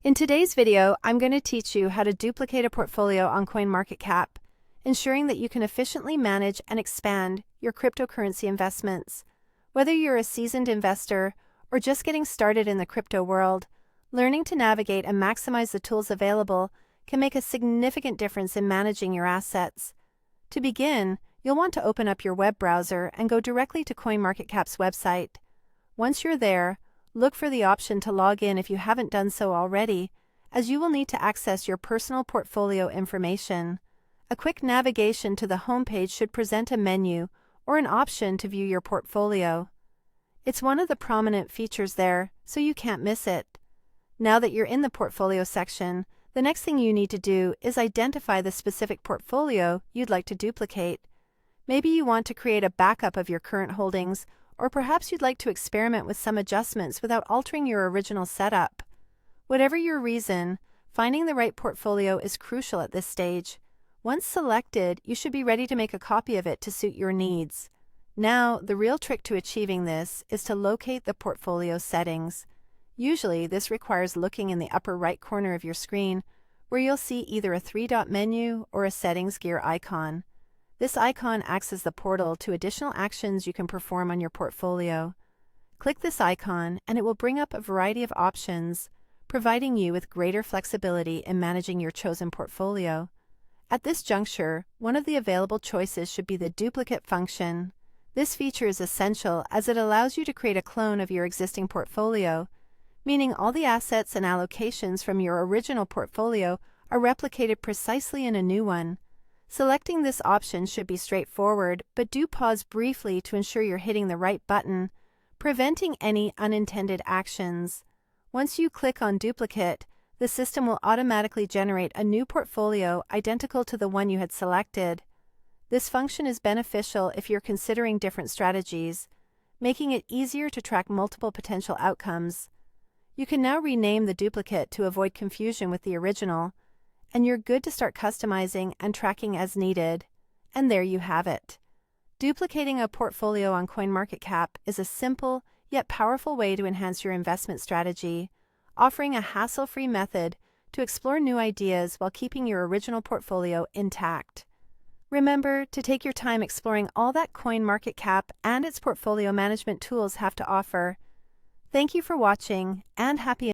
In today's video, I'm going to teach you how to duplicate a portfolio on CoinMarketCap, ensuring that you can efficiently manage and expand your cryptocurrency investments. Whether you're a seasoned investor or just getting started in the crypto world, learning to navigate and maximize the tools available can make a significant difference in managing your assets. To begin, you'll want to open up your web browser and go directly to CoinMarketCap's website. Once you're there, look for the option to log in if you haven't done so already, as you will need to access your personal portfolio information. A quick navigation to the homepage should present a menu or an option to view your portfolio. It's one of the prominent features there, so you can't miss it. Now that you're in the portfolio section, the next thing you need to do is identify the specific portfolio you'd like to duplicate. Maybe you want to create a backup of your current holdings, or perhaps you'd like to experiment with some adjustments without altering your original setup. Whatever your reason, finding the right portfolio is crucial at this stage. Once selected, you should be ready to make a copy of it to suit your needs. Now, the real trick to achieving this is to locate the portfolio settings. Usually, this requires looking in the upper right corner of your screen, where you'll see either a three-dot menu or a settings gear icon. This icon acts as the portal to additional actions you can perform on your portfolio. Click this icon and it will bring up a variety of options, providing you with greater flexibility in managing your chosen portfolio. At this juncture, one of the available choices should be the duplicate function. This feature is essential as it allows you to create a clone of your existing portfolio, meaning all the assets and allocations from your original portfolio are replicated precisely in a new one. Selecting this option should be straightforward, but do pause briefly to ensure you're hitting the right button, preventing any unintended actions. Once you click on Duplicate, the system will automatically generate a new portfolio identical to the one you had selected. This function is beneficial if you're considering different strategies, making it easier to track multiple potential outcomes. You can now rename the duplicate to avoid confusion with the original, and you're good to start customizing and tracking as needed. And there you have it. Duplicating a portfolio on CoinMarketCap is a simple yet powerful way to enhance your investment strategy, offering a hassle-free method to explore new ideas while keeping your original portfolio intact. Remember to take your time exploring all that CoinMarketCap and its portfolio management tools have to offer. Thank you for watching, and happy